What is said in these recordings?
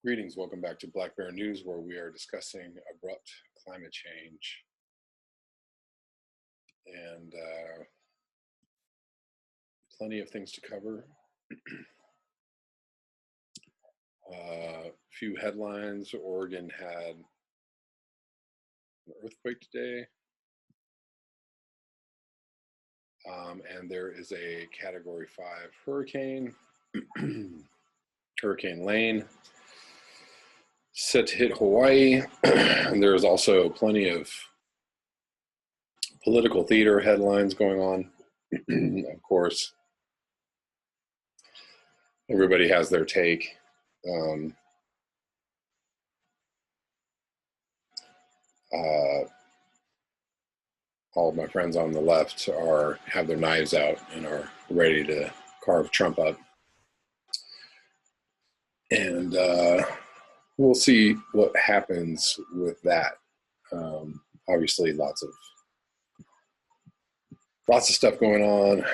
Greetings, welcome back to Black Bear News, where we are discussing abrupt climate change and plenty of things to cover. A few headlines. Oregon had an earthquake today, and there is a Category 5 hurricane, Hurricane Lane, set to hit Hawaii. And there is also plenty of political theater headlines going on. Of course, everybody has their take. All of my friends on the left have their knives out and are ready to carve Trump up. And we'll see what happens with that. Obviously, lots of stuff going on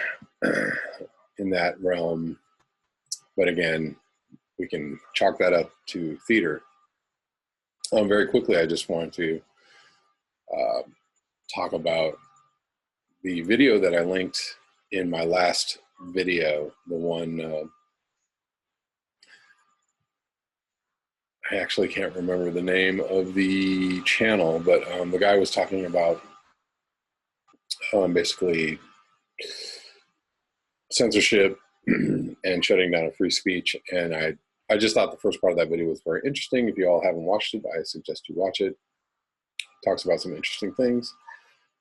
in that realm. But again, we can chalk that up to theater. Very quickly, I just want to talk about the video that I linked in my last video, the one I actually can't remember the name of the channel, but the guy was talking about basically censorship and shutting down free speech. And I just thought the first part of that video was very interesting. If you all haven't watched it, I suggest you watch it. It talks about some interesting things.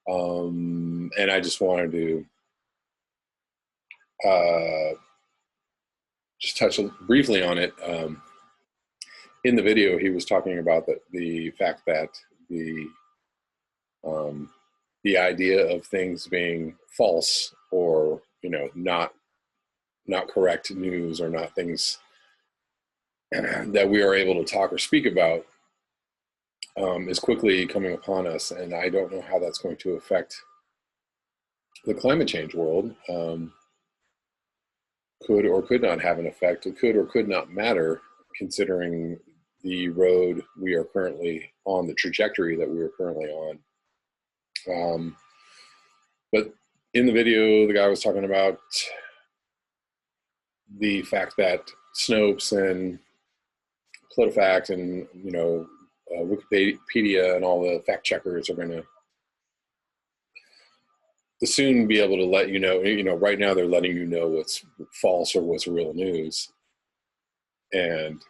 And I just wanted to just touch briefly on it. In the video, he was talking about the fact that the idea of things being false or not correct news or not things that we are able to talk or speak about is quickly coming upon us, and I don't know how that's going to affect the climate change world. Could or could not have an effect. It could or could not matter, considering the road we are currently on, the trajectory that we are currently on. But in the video, the guy was talking about the fact that Snopes and PolitiFact and Wikipedia and all the fact checkers are going to soon be able to let you know. Right now they're letting you know what's false or what's real news, and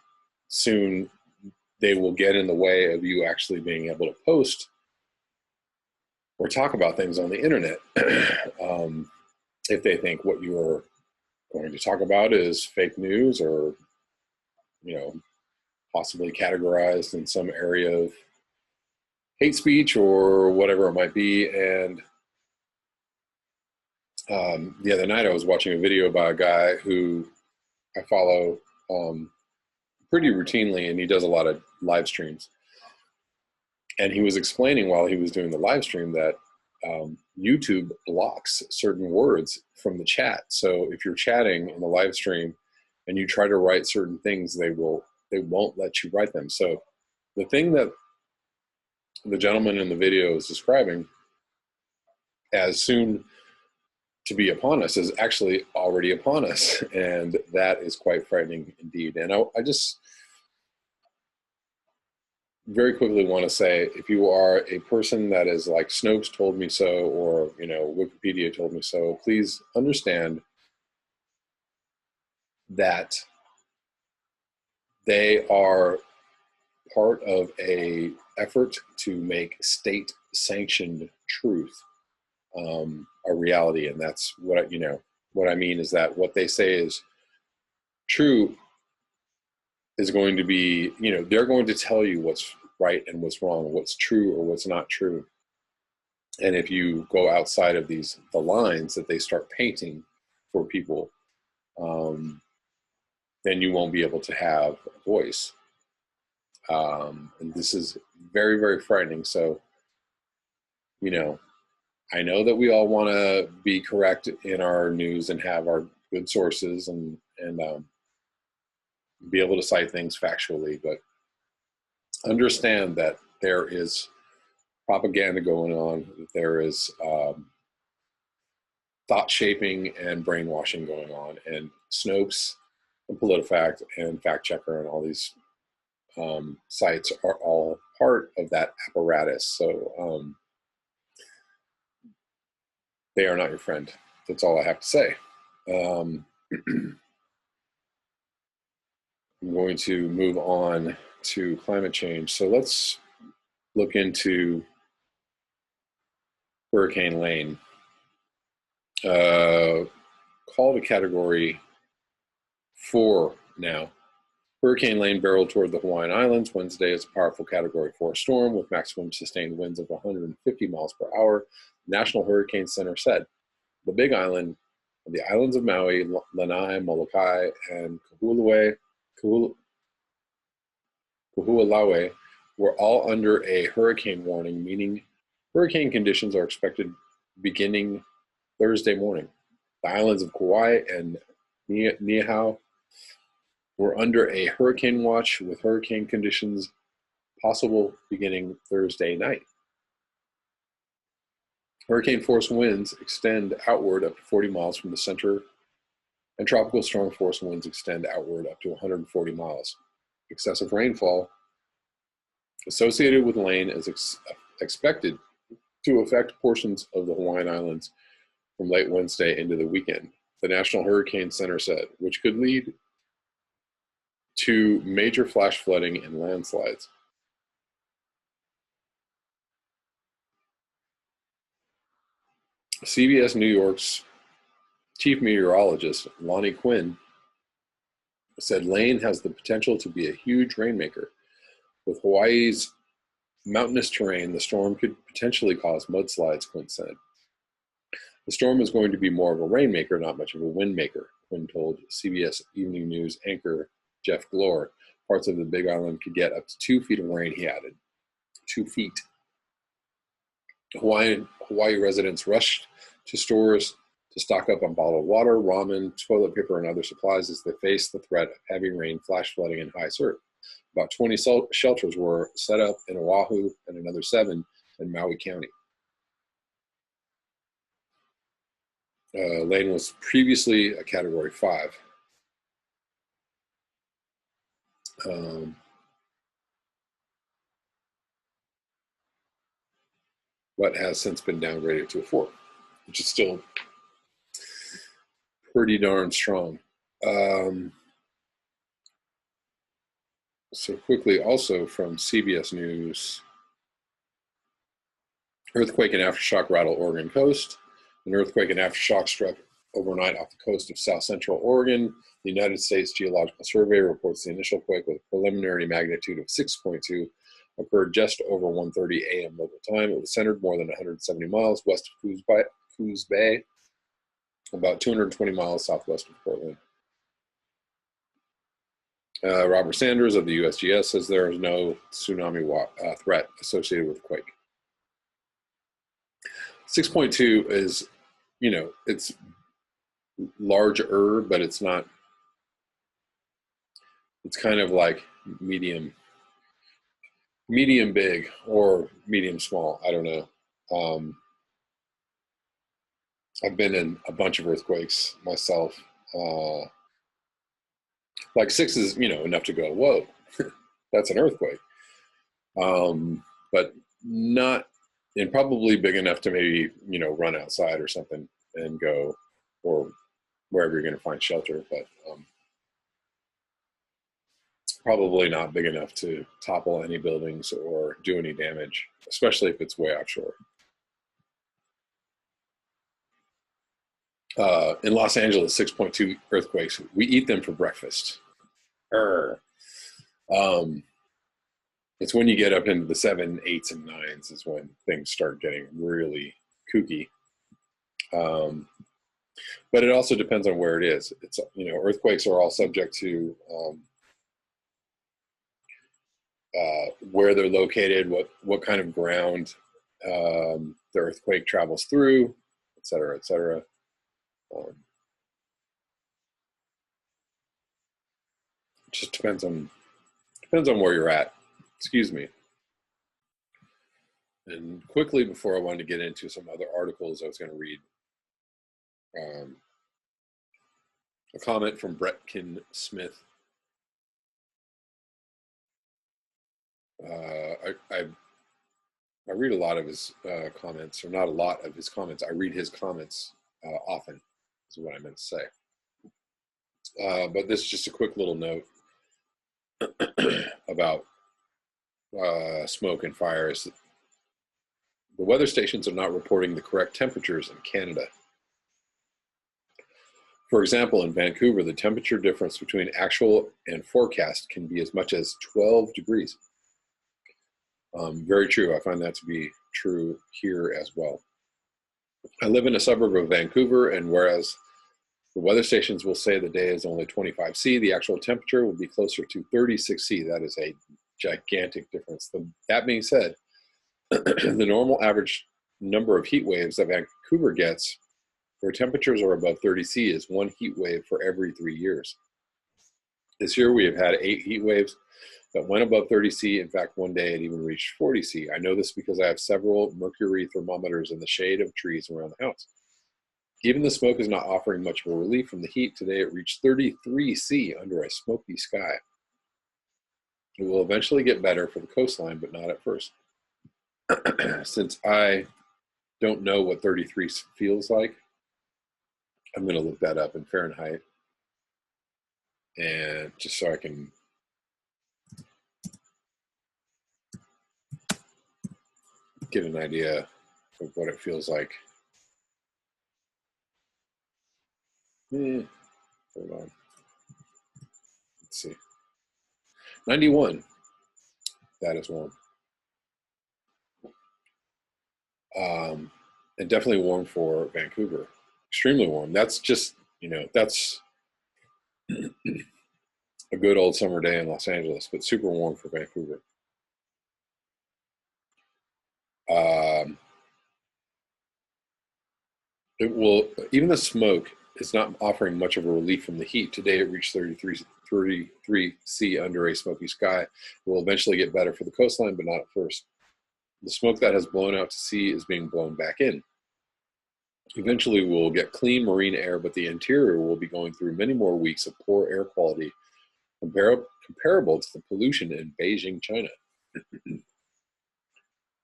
soon they will get in the way of you actually being able to post or talk about things on the internet if they think what you are going to talk about is fake news or possibly categorized in some area of hate speech or whatever it might be. And the other night I was watching a video by a guy who I follow pretty routinely, and he does a lot of live streams. And he was explaining while he was doing the live stream that YouTube blocks certain words from the chat. So if you're chatting in the live stream and you try to write certain things, they won't let you write them. So the thing that the gentleman in the video is describing as soon to be upon us is actually already upon us. And that is quite frightening indeed. And I just very quickly want to say, if you are a person that is like Snopes told me so, or Wikipedia told me so, please understand that they are part of a effort to make state-sanctioned truth a reality. And that's what I mean is that what they say is true is going to be, they're going to tell you what's right and what's wrong, what's true or what's not true. And if you go outside of the lines that they start painting for people, then you won't be able to have a voice. And this is very, very frightening. So, I know that we all want to be correct in our news and have our good sources and be able to cite things factually, but understand that there is propaganda going on, that there is thought shaping and brainwashing going on, and Snopes and PolitiFact and Fact Checker and all these sites are all part of that apparatus. So they are not your friend. That's all I have to say. I'm going to move on to climate change. So let's look into Hurricane Lane. Called a Category 4 now. Hurricane Lane barreled toward the Hawaiian Islands Wednesday as a powerful Category 4 storm with maximum sustained winds of 150 miles per hour, the National Hurricane Center said. The Big Island, the islands of Maui, Lanai, Molokai, and Kahoolawe were all under a hurricane warning, meaning hurricane conditions are expected beginning Thursday morning. The islands of Kauai and Niihau were under a hurricane watch with hurricane conditions possible beginning Thursday night. Hurricane force winds extend outward up to 40 miles from the center, and tropical strong force winds extend outward up to 140 miles. Excessive rainfall associated with Lane is expected to affect portions of the Hawaiian Islands from late Wednesday into the weekend, the National Hurricane Center said, which could lead to major flash flooding and landslides. CBS New York's chief meteorologist, Lonnie Quinn, said Lane has the potential to be a huge rainmaker. With Hawaii's mountainous terrain, the storm could potentially cause mudslides, Quinn said. The storm is going to be more of a rainmaker, not much of a windmaker, Quinn told CBS Evening News anchor Jeff Glor. Parts of the Big Island could get up to 2 feet of rain, he added. 2 feet. Hawaii residents rushed to stores to stock up on bottled water, ramen, toilet paper, and other supplies as they faced the threat of heavy rain, flash flooding, and high surf. About 20 shelters were set up in Oahu and another 7 in Maui County. Lane was previously a Category 5. But has since been downgraded to a 4, which is still pretty darn strong. So quickly, also from CBS News, earthquake and aftershock rattle Oregon coast. An earthquake and aftershock struck overnight off the coast of south central Oregon. The United States Geological Survey reports the initial quake with a preliminary magnitude of 6.2 occurred just over 1:30 a.m. local time. It was centered more than 170 miles west of Coos Bay, about 220 miles southwest of Portland. Robert Sanders of the USGS says there is no tsunami threat associated with the quake. 6.2 is, it's larger, but it's not, it's kind of like medium big or medium small. I don't know. I've been in a bunch of earthquakes myself. Like 6 is, enough to go, whoa, that's an earthquake. But not, and probably big enough to maybe, run outside or something and go, or wherever you're going to find shelter. But probably not big enough to topple any buildings or do any damage, especially if it's way offshore. In Los Angeles, 6.2 earthquakes. We eat them for breakfast. It's when you get up into the 7, 8s, and 9s is when things start getting really kooky. But it also depends on where it is. It's, earthquakes are all subject to where they're located, what kind of ground the earthquake travels through, et cetera, et cetera. just depends on where you're at. Excuse me. And quickly, before I wanted to get into some other articles, I was going to read a comment from Bretkin Smith. I read a lot of his comments, or not a lot of his comments. I read his comments often, is what I meant to say. But this is just a quick little note about smoke and fires. The weather stations are not reporting the correct temperatures in Canada. For example, in Vancouver, the temperature difference between actual and forecast can be as much as 12 degrees. Very true. I find that to be true here as well. I live in a suburb of Vancouver, and whereas the weather stations will say the day is only 25 C, the actual temperature will be closer to 36 C. That is a gigantic difference. That being said, the normal average number of heat waves that Vancouver gets, where temperatures are above 30 C, is one heat wave for every 3 years. This year we have had 8 heat waves that went above 30 C. In fact, one day it even reached 40 C. I know this because I have several mercury thermometers in the shade of trees around the house. Even the smoke is not offering much of a relief from the heat. Today it reached 33 C under a smoky sky. It will eventually get better for the coastline, but not at first. Since I don't know what 33 feels like, I'm going to look that up in Fahrenheit, and just so I can get an idea of what it feels like. Hold on. Let's see. 91. That is warm. And definitely warm for Vancouver. Extremely warm. That's just, that's a good old summer day in Los Angeles, but super warm for Vancouver. It will, even the smoke is not offering much of a relief from the heat. Today it reached 33 C under a smoky sky. It will eventually get better for the coastline, but not at first. The smoke that has blown out to sea is being blown back in. Eventually we'll get clean marine air, but the interior will be going through many more weeks of poor air quality comparable to the pollution in Beijing, China.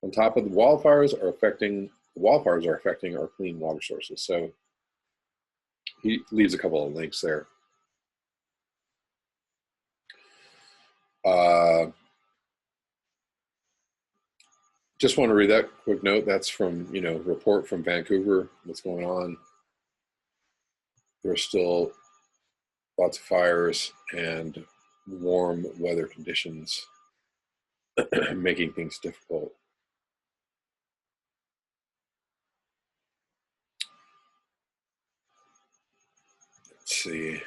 On top of the wildfires are affecting our clean water sources. So he leaves a couple of links there. Just want to read that quick note. That's from, report from Vancouver, what's going on. There's still lots of fires and warm weather conditions making things difficult. Let's see.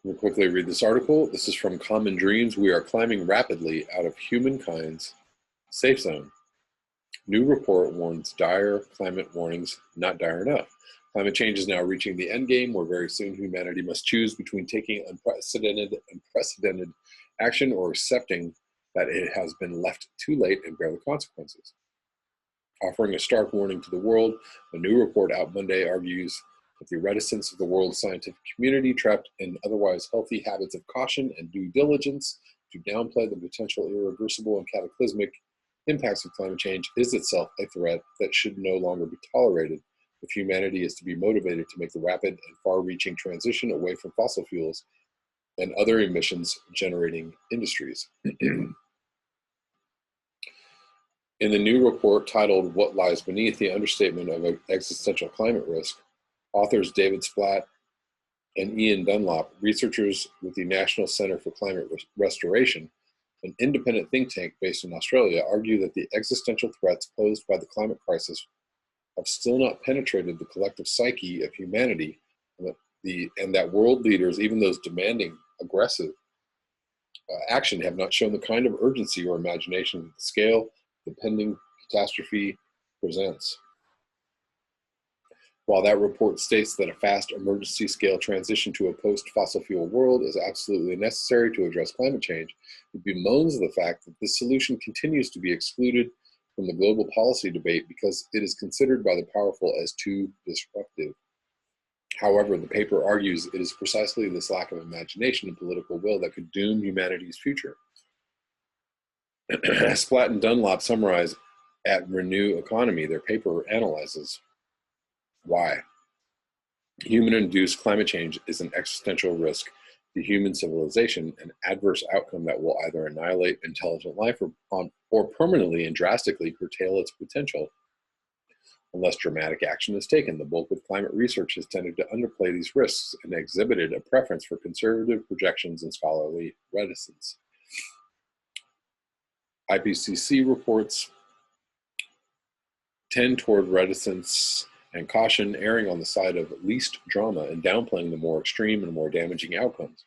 We'll quickly read this article. This is from Common Dreams. We are climbing rapidly out of humankind's safe zone. New report warns dire climate warnings, not dire enough. Climate change is now reaching the end game, where very soon humanity must choose between taking unprecedented action or accepting that it has been left too late and bear the consequences. Offering a stark warning to the world, a new report out Monday argues that the reticence of the world's scientific community, trapped in otherwise healthy habits of caution and due diligence to downplay the potential irreversible and cataclysmic impacts of climate change, is itself a threat that should no longer be tolerated if humanity is to be motivated to make the rapid and far-reaching transition away from fossil fuels and other emissions-generating industries. In the new report titled "What Lies Beneath the Understatement of Existential Climate Risk," authors David Splatt and Ian Dunlop, researchers with the National Center for Climate Restoration, an independent think tank based in Australia, argue that the existential threats posed by the climate crisis have still not penetrated the collective psyche of humanity, and that world leaders, even those demanding aggressive action, have not shown the kind of urgency or imagination that the scale the pending catastrophe presents. While that report states that a fast emergency scale transition to a post-fossil fuel world is absolutely necessary to address climate change, it bemoans the fact that this solution continues to be excluded from the global policy debate because it is considered by the powerful as too disruptive. However, the paper argues it is precisely this lack of imagination and political will that could doom humanity's future. As Splatt and Dunlop summarize at Renew Economy, their paper analyzes why human-induced climate change is an existential risk to human civilization, an adverse outcome that will either annihilate intelligent life or permanently and drastically curtail its potential unless dramatic action is taken. The bulk of climate research has tended to underplay these risks and exhibited a preference for conservative projections and scholarly reticence. IPCC reports tend toward reticence and caution, erring on the side of least drama and downplaying the more extreme and more damaging outcomes.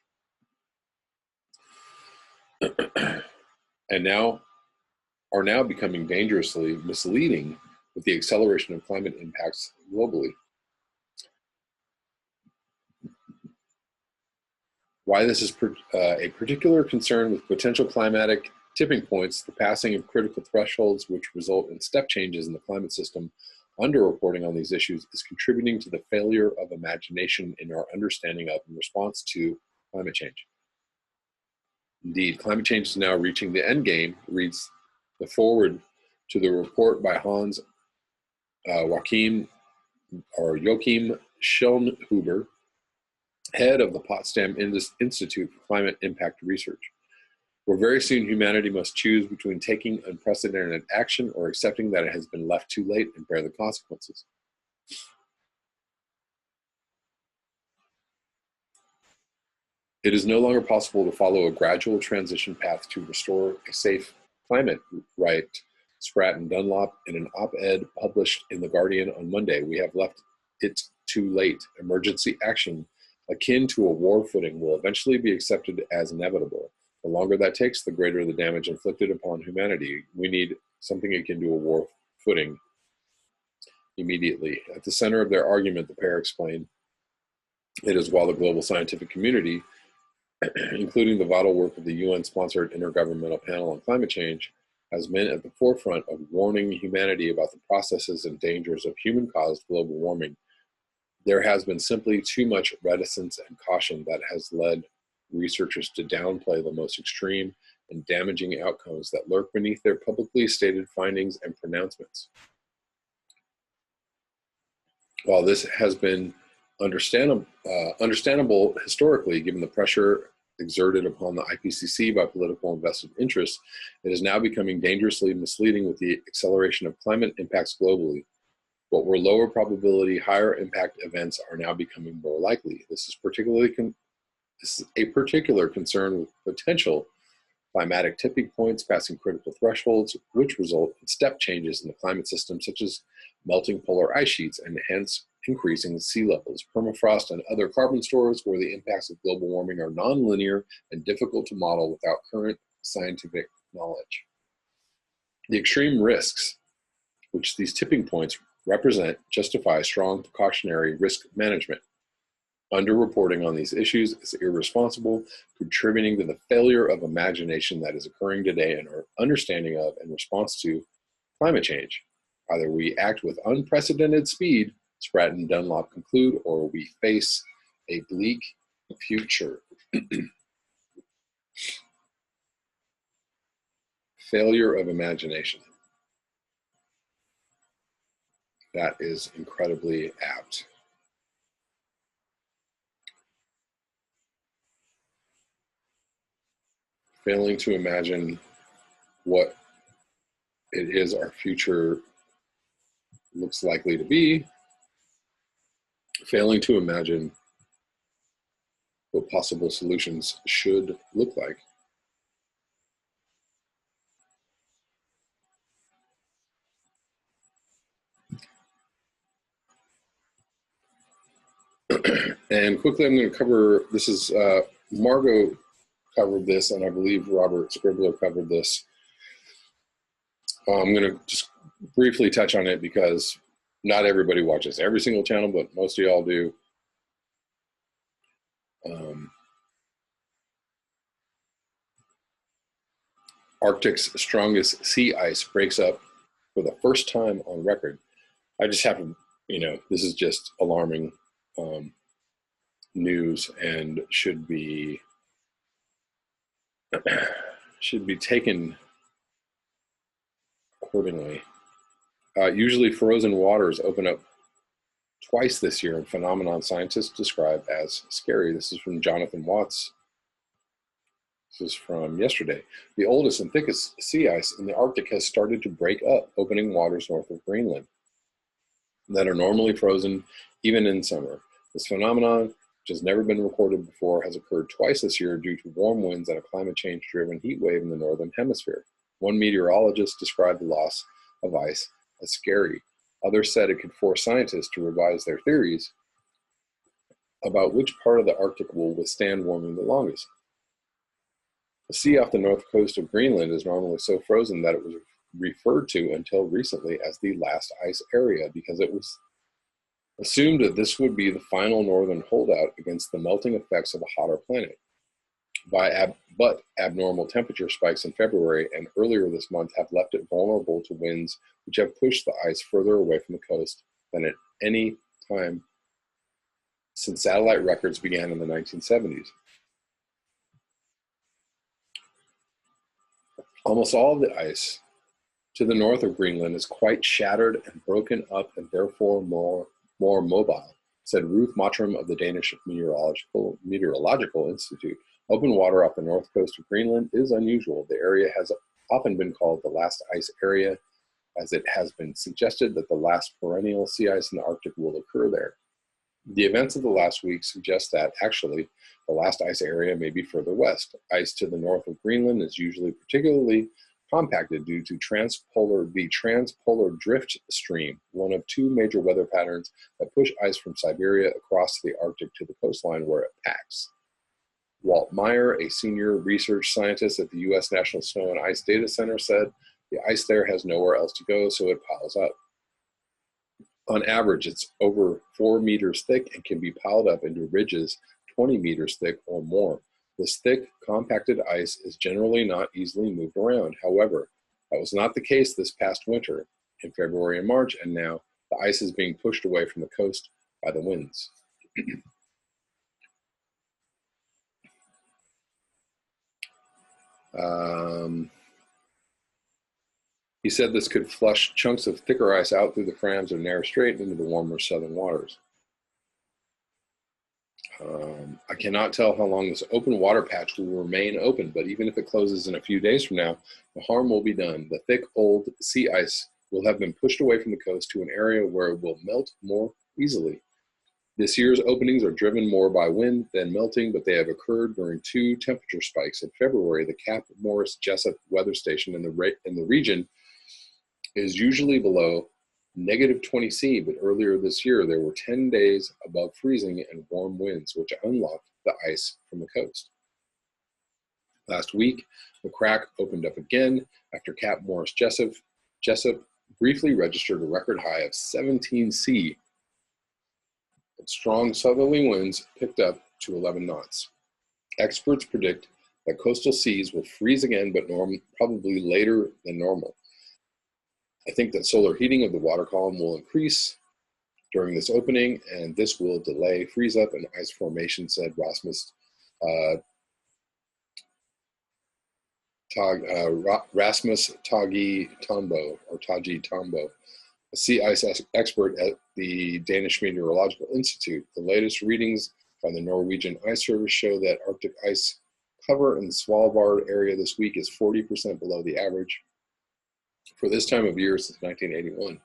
And are now becoming dangerously misleading with the acceleration of climate impacts globally. Why this is a particular concern with potential climatic tipping points, the passing of critical thresholds which result in step changes in the climate system, underreporting on these issues is contributing to the failure of imagination in our understanding of and response to climate change. Indeed, climate change is now reaching the end game, reads the forward to the report by Hans Joachim Schellnhuber, head of the Potsdam Institute for Climate Impact Research. Where very soon humanity must choose between taking unprecedented action or accepting that it has been left too late and bear the consequences. It is no longer possible to follow a gradual transition path to restore a safe climate, write Spratt and Dunlop in an op-ed published in The Guardian on Monday. We have left it too late. Emergency action, akin to a war footing, will eventually be accepted as inevitable. The longer that takes, the greater the damage inflicted upon humanity. We need something akin to a war footing immediately. At the center of their argument, the pair explained, it is while the global scientific community, including the vital work of the UN-sponsored Intergovernmental Panel on Climate Change, has been at the forefront of warning humanity about the processes and dangers of human-caused global warming, there has been simply too much reticence and caution that has led researchers to downplay the most extreme and damaging outcomes that lurk beneath their publicly stated findings and pronouncements. While this has been understandable historically, given the pressure exerted upon the IPCC by political and vested interests, it is now becoming dangerously misleading with the acceleration of climate impacts globally. What were lower probability, higher impact events are now becoming more likely. This is a particular concern with potential climatic tipping points passing critical thresholds, which result in step changes in the climate system, such as melting polar ice sheets and hence increasing sea levels, permafrost, and other carbon stores, where the impacts of global warming are nonlinear and difficult to model without current scientific knowledge. The extreme risks which these tipping points represent justify strong precautionary risk management. Underreporting on these issues is irresponsible, contributing to the failure of imagination that is occurring today in our understanding of and response to climate change. Either we act with unprecedented speed, Spratt and Dunlop conclude, or we face a bleak future. Failure of imagination. That is incredibly apt. Failing to imagine what it is our future looks likely to be, failing to imagine what possible solutions should look like. And quickly, I'm going to cover, this is, Margot covered this, and I believe Robert Scribbler covered this. I'm going to just briefly touch on it because Not everybody watches every single channel, but most of y'all do. Arctic's strongest sea ice breaks up for the first time on record. I just happen, this is just alarming news and should be taken accordingly. Usually frozen waters open up twice this year, a phenomenon scientists describe as scary. This is from Jonathan Watts. This is from yesterday. The oldest and thickest sea ice in the Arctic has started to break up, opening waters north of Greenland that are normally frozen even in summer. This phenomenon, which has never been recorded before, has occurred twice this year due to warm winds and a climate change-driven heat wave in the northern hemisphere. One meteorologist described the loss of ice as scary. Others said it could force scientists to revise their theories about which part of the Arctic will withstand warming the longest. The sea off the north coast of Greenland is normally so frozen that it was referred to until recently as the last ice area because it was assumed that this would be the final northern holdout against the melting effects of a hotter planet. But abnormal temperature spikes in February and earlier this month have left it vulnerable to winds which have pushed the ice further away from the coast than at any time since satellite records began in the 1970s. Almost all of the ice to the north of Greenland is quite shattered and broken up and therefore more mobile, said Ruth Mottram of the Danish Meteorological Institute. Open water off the north coast of Greenland is unusual. The area has often been called the last ice area, as it has been suggested that the last perennial sea ice in the Arctic will occur there. The events of the last week suggest that, actually, the last ice area may be further west. Ice to the north of Greenland is usually particularly compacted due to the transpolar drift stream, one of two major weather patterns that push ice from Siberia across the Arctic to the coastline where it packs. Walt Meyer, a senior research scientist at the U.S. National Snow and Ice Data Center, said, "The ice there has nowhere else to go, so it piles up. On average, it's over 4 meters thick and can be piled up into ridges 20 meters thick or more. This thick, compacted ice is generally not easily moved around. However, that was not the case this past winter, in February and March, and now the ice is being pushed away from the coast by the winds." He said this could flush chunks of thicker ice out through the Frams of Narrow Strait into the warmer southern waters. I cannot tell how long this open water patch will remain open, but even if it closes in a few days from now, the harm will be done. The thick, old sea ice will have been pushed away from the coast to an area where it will melt more easily. This year's openings are driven more by wind than melting, but they have occurred during two temperature spikes. In February, the Cap Morris-Jessup weather station in the region is usually below -20°C, but earlier this year there were 10 days above freezing and warm winds, which unlocked the ice from the coast. Last week, the crack opened up again after Cap Morris-Jessup briefly registered a record high of 17°C. Strong southerly winds picked up to 11 knots. Experts predict that coastal seas will freeze again, but probably later than normal. I think that solar heating of the water column will increase during this opening, and this will delay freeze up and ice formation, said Rasmus Taji Tombo, a sea ice expert at the Danish Meteorological Institute. The latest readings by the Norwegian Ice Service show that Arctic ice cover in the Svalbard area this week is 40% below the average for this time of year since 1981.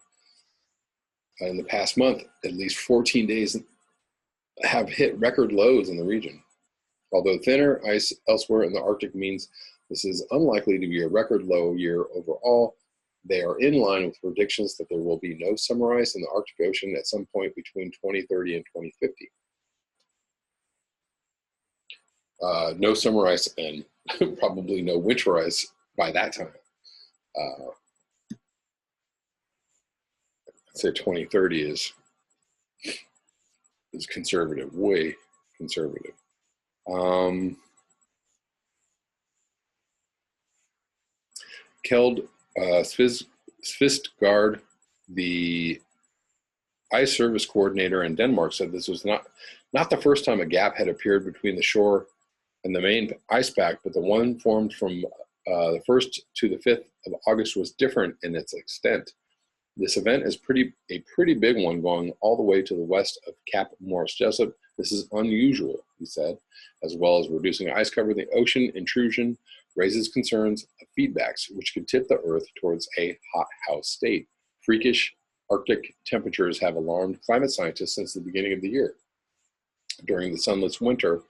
In the past month, at least 14 days have hit record lows in the region. Although thinner ice elsewhere in the Arctic means this is unlikely to be a record low year overall, they are in line with predictions that there will be no summer ice in the Arctic Ocean at some point between 2030 and 2050. No summer ice and probably no winter ice by that time. say 2030 is conservative, way conservative. Kjeld Svistgaard, the ice service coordinator in Denmark, said this was not the first time a gap had appeared between the shore and the main ice pack, but the one formed from the 1st to the 5th of August was different in its extent. This event is a pretty big one, going all the way to the west of Cap Morris Jessup. This is unusual, he said, as well as reducing ice cover. The ocean intrusion raises concerns of feedbacks, which could tip the Earth towards a hothouse state. Freakish Arctic temperatures have alarmed climate scientists since the beginning of the year. During the sunless winter,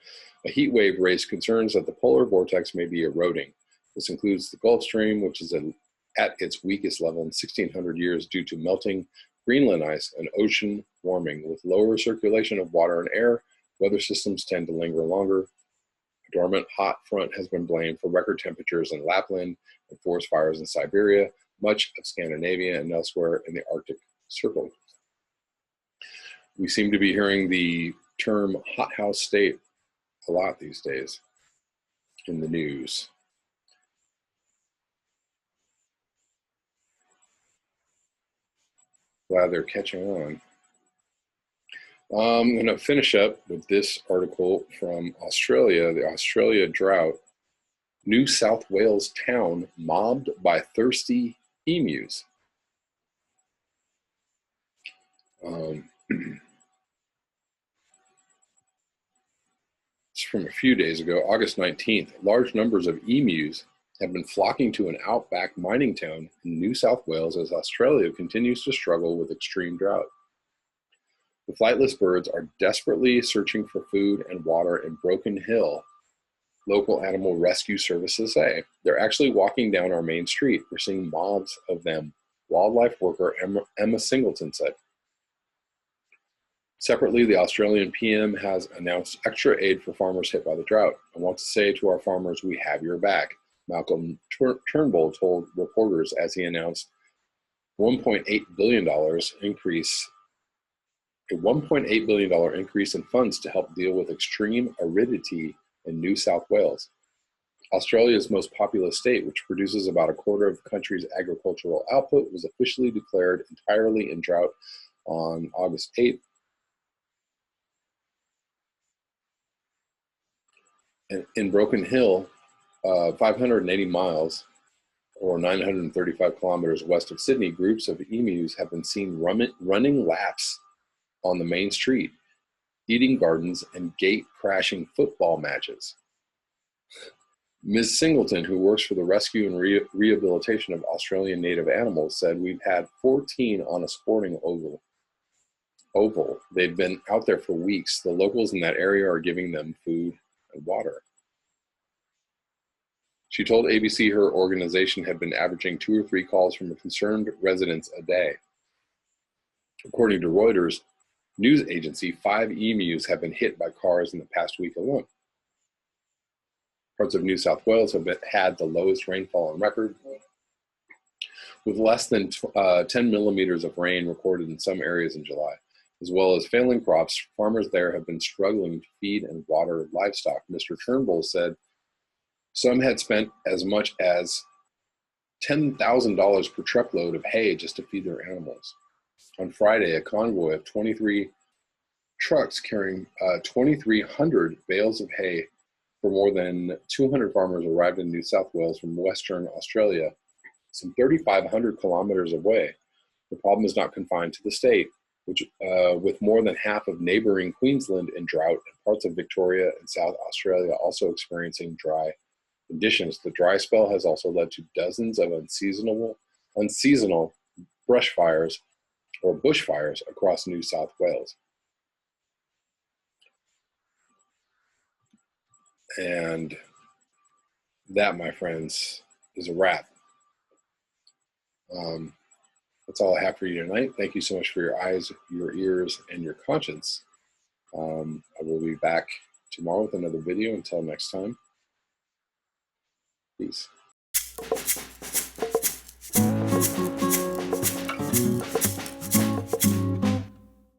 a heat wave raised concerns that the polar vortex may be eroding. This includes the Gulf Stream, which is at its weakest level in 1,600 years due to melting Greenland ice and ocean warming. With lower circulation of water and air, weather systems tend to linger longer. A dormant hot front has been blamed for record temperatures in Lapland and forest fires in Siberia, much of Scandinavia, and elsewhere in the Arctic Circle. We seem to be hearing the term hothouse state a lot these days in the news. Glad they're catching on. I'm going to finish up with this article from Australia, the Australia Drought. New South Wales town mobbed by thirsty emus. It's from a few days ago, August 19th. Large numbers of emus have been flocking to an outback mining town in New South Wales as Australia continues to struggle with extreme drought. The flightless birds are desperately searching for food and water in Broken Hill, local animal rescue services say. They're actually walking down our main street. We're seeing mobs of them, wildlife worker Emma Singleton said. Separately, the Australian PM has announced extra aid for farmers hit by the drought. I want to say to our farmers, we have your back, Malcolm Turnbull told reporters as he announced $1.8 billion increase in funds to help deal with extreme aridity in New South Wales, Australia's most populous state, which produces about a quarter of the country's agricultural output, was officially declared entirely in drought on August 8th. In Broken Hill, 580 miles or 935 kilometers west of Sydney, groups of emus have been seen running laps on the main street, eating gardens, and gate-crashing football matches. Ms. Singleton, who works for the rescue and rehabilitation of Australian native animals, said, we've had 14 on a sporting oval. They've been out there for weeks. The locals in that area are giving them food and water. She told ABC her organization had been averaging 2 or 3 calls from concerned residents a day. According to Reuters news agency, 5 emus have been hit by cars in the past week alone. Parts of New South Wales have had the lowest rainfall on record, with less than 10 millimeters of rain recorded in some areas in July. As well as failing crops, farmers there have been struggling to feed and water livestock. Mr. Turnbull said some had spent as much as $10,000 per truckload of hay just to feed their animals. On Friday, a convoy of 23 trucks carrying 2,300 bales of hay for more than 200 farmers arrived in New South Wales from Western Australia, some 3,500 kilometers away. The problem is not confined to the state, which, with more than half of neighboring Queensland in drought and parts of Victoria and South Australia also experiencing dry conditions. The dry spell has also led to dozens of unseasonal brush fires or bushfires across New South Wales. And that, my friends, is a wrap. That's all I have for you tonight. Thank you so much for your eyes, your ears, and your conscience. I will be back tomorrow with another video. Until next time, peace.